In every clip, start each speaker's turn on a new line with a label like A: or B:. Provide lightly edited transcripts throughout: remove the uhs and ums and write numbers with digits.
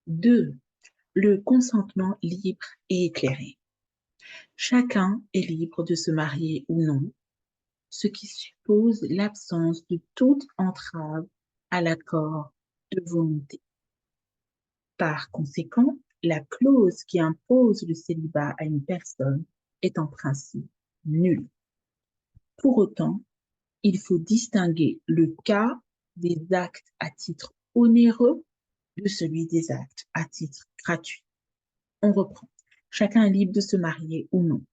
A: 2. Le consentement libre et éclairé. Chacun est libre de se marier ou non, ce qui suppose l'absence de toute entrave à l'accord de volonté. Par conséquent, la clause qui impose le célibat à une personne est en principe nulle. Pour autant, il faut distinguer le cas des actes à titre onéreux de celui des actes à titre gratuit. On reprend. Chacun est libre de se marier ou non,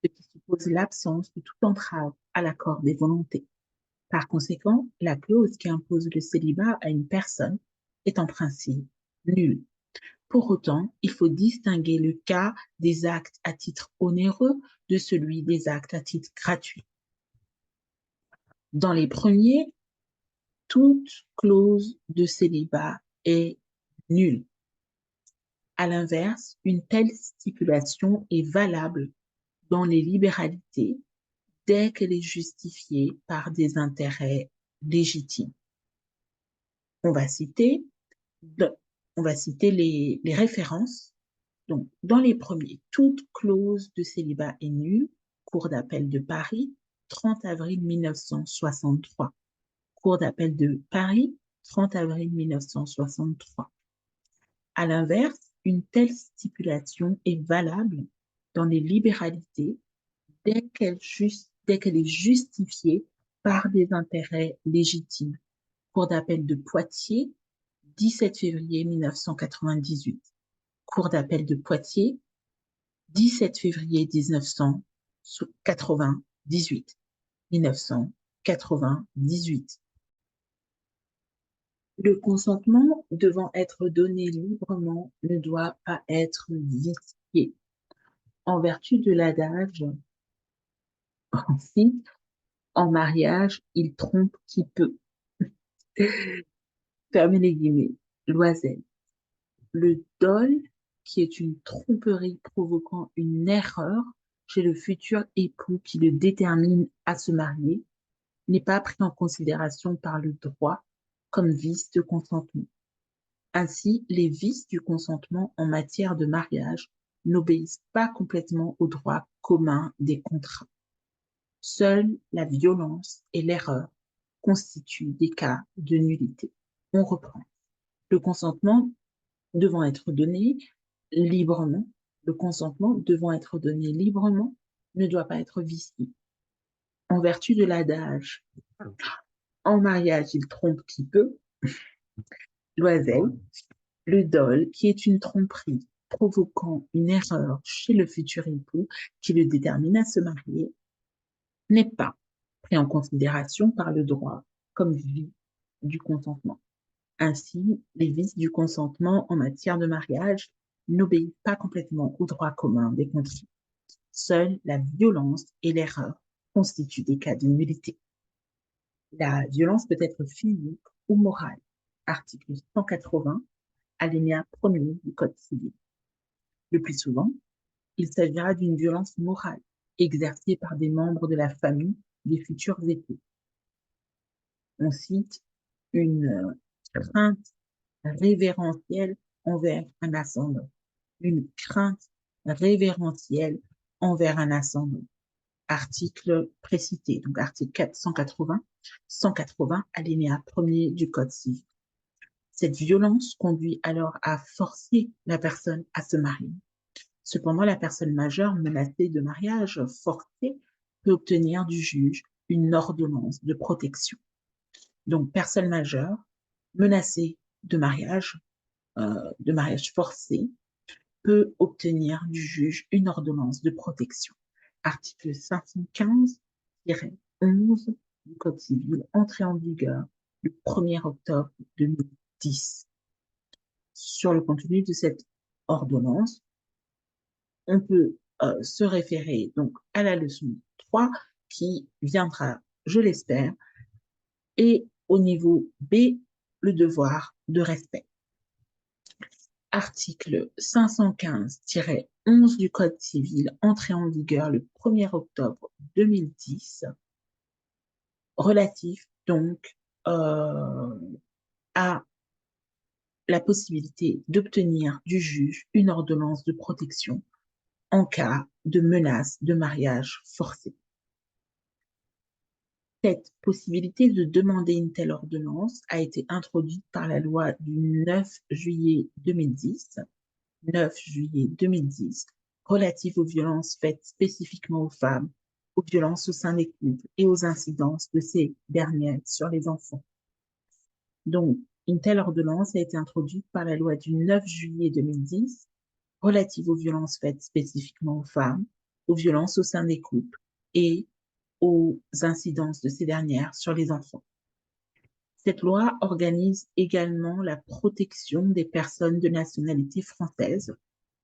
A: ce qui suppose l'absence de toute entrave à l'accord des volontés. Par conséquent, la clause qui impose le célibat à une personne est en principe nulle. Pour autant, il faut distinguer le cas des actes à titre onéreux de celui des actes à titre gratuit. Dans les premiers, toute clause de célibat est nulle. À l'inverse, une telle stipulation est valable dans les libéralités dès qu'elle est justifiée par des intérêts légitimes. On va citer, on va citer les références. Donc, dans les premiers, toute clause de célibat est nulle. Cour d'appel de Paris, 30 avril 1963. Cour d'appel de Paris, 30 avril 1963. À l'inverse, une telle stipulation est valable dans les libéralités dès qu'elle est justifiée par des intérêts légitimes. Cour d'appel de Poitiers, 17 février 1998. Cour d'appel de Poitiers, 17 février 1998. 1998. Le consentement devant être donné librement ne doit pas être vicié. En vertu de l'adage, ensuite, en mariage, il trompe qui peut. Fermez les guillemets. Loisel. Le dol, qui est une tromperie provoquant une erreur chez le futur époux qui le détermine à se marier, n'est pas pris en considération par le droit comme vice de consentement. Ainsi, les vices du consentement en matière de mariage n'obéissent pas complètement au droit commun des contrats. Seule la violence et l'erreur constituent des cas de nullité. On reprend. Le consentement devant être donné librement, le consentement devant être donné librement ne doit pas être vicié. En vertu de l'adage, en mariage, il trompe qui peut, Loisel, le dol, qui est une tromperie provoquant une erreur chez le futur époux qui le détermine à se marier, n'est pas pris en considération par le droit comme vice du consentement. Ainsi, les vices du consentement en matière de mariage n'obéissent pas complètement au droit commun des contrats. Seule la violence et l'erreur constituent des cas de nullité. La violence peut être physique ou morale. Article 180, alinéa 1er du Code civil. Le plus souvent, il s'agira d'une violence morale exercée par des membres de la famille des futurs époux. On cite une crainte révérentielle envers un ascendant. Une crainte révérentielle envers un ascendant. Article précité, donc article 480, 180, alinéa 1er du Code civil. Cette violence conduit alors à forcer la personne à se marier. Cependant, la personne majeure menacée de mariage forcé peut obtenir du juge une ordonnance de protection. Donc, personne majeure menacée de mariage forcé, peut obtenir du juge une ordonnance de protection. Article 515-11 du Code civil, entré en vigueur le 1er octobre 2010. Sur le contenu de cette ordonnance, on peut se référer donc à la leçon 3 qui viendra, je l'espère, et au niveau B, le devoir de respect. Article 515-11 du Code civil, entré en vigueur le 1er octobre 2010, relatif donc à la possibilité d'obtenir du juge une ordonnance de protection en cas de menace de mariage forcé. Cette possibilité de demander une telle ordonnance a été introduite par la loi du 9 juillet 2010, relative aux violences faites spécifiquement aux femmes, aux violences au sein des couples et aux incidences de ces dernières sur les enfants. Donc, une telle ordonnance a été introduite par la loi du 9 juillet 2010, relative aux violences faites spécifiquement aux femmes, aux violences au sein des couples et aux incidences de ces dernières sur les enfants. Cette loi organise également la protection des personnes de nationalité française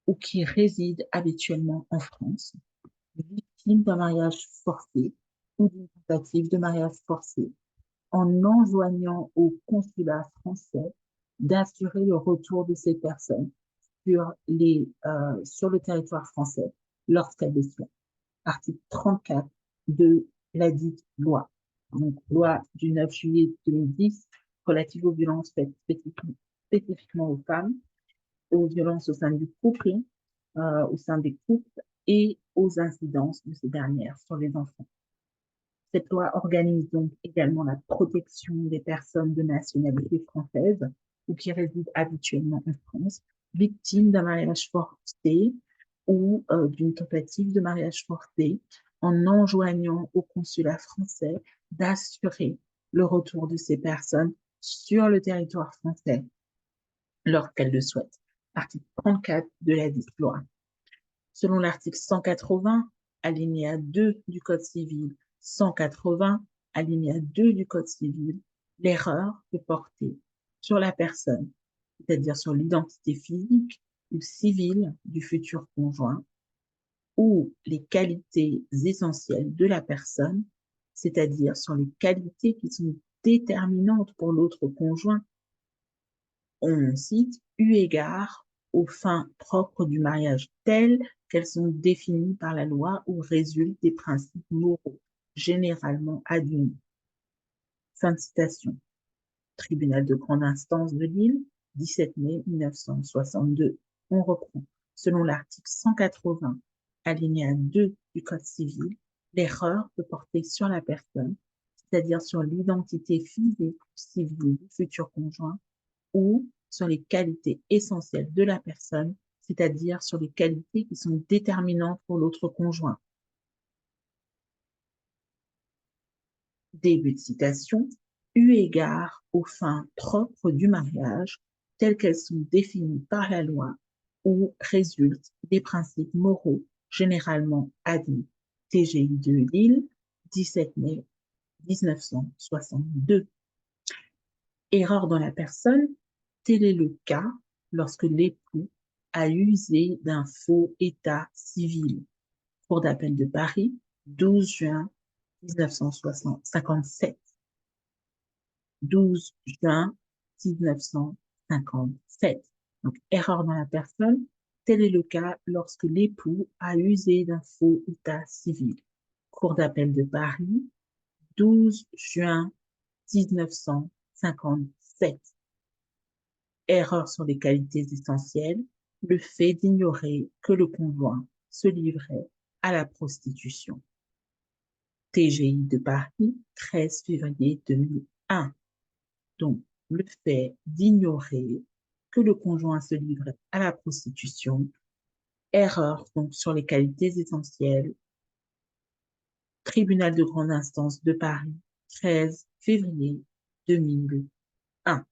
A: ou qui résident habituellement en France, victimes d'un mariage forcé ou d'une tentative de mariage forcé, en enjoignant au consulat français d'assurer le retour de ces personnes sur le territoire français lorsqu'elles le souhaitent. Article 34 de la dite loi. Donc, loi du 9 juillet 2010 relative aux violences faites spécifiquement aux femmes, aux violences au sein du couple, au sein des couples et aux incidences de ces dernières sur les enfants. Cette loi organise donc également la protection des personnes de nationalité française ou qui résident habituellement en France, victimes d'un mariage forcé ou d'une tentative de mariage forcé, en enjoignant au consulat français d'assurer le retour de ces personnes sur le territoire français lorsqu'elles le souhaitent. Article 34 de la dite loi. Selon l'article 180, alinéa 2 du Code civil, 180, alinéa 2 du Code civil, l'erreur peut porter sur la personne, c'est-à-dire sur l'identité physique ou civile du futur conjoint, ou les qualités essentielles de la personne, c'est-à-dire sur les qualités qui sont déterminantes pour l'autre conjoint, on cite, eu égard aux fins propres du mariage telles qu'elles sont définies par la loi ou résultent des principes moraux généralement admis. Fin de citation. Tribunal de grande instance de Lille, 17 mai 1962. On reprend. Selon l'article 180, alinéa 2 du Code civil, l'erreur peut porter sur la personne, c'est-à-dire sur l'identité physique ou civile du futur conjoint, ou sur les qualités essentielles de la personne, c'est-à-dire sur les qualités qui sont déterminantes pour l'autre conjoint. Début de citation. Eu égard aux fins propres du mariage, telles qu'elles sont définies par la loi ou résultent des principes moraux généralement admis. TGI de Lille, 17 mai 1962. Erreur dans la personne, tel est le cas lorsque l'époux a usé d'un faux état civil. Cour d'appel de Paris, 12 juin 1957. 12 juin 1957. Donc, erreur dans la personne, tel est le cas lorsque l'époux a usé d'un faux état civil. Cour d'appel de Paris, 12 juin 1957. Erreur sur les qualités essentielles, le fait d'ignorer que le conjoint se livrait à la prostitution. TGI de Paris, 13 février 2001. Donc, le fait d'ignorer que le conjoint se livrait à la prostitution. Erreur donc sur les qualités essentielles. Tribunal de grande instance de Paris, 13 février 2001.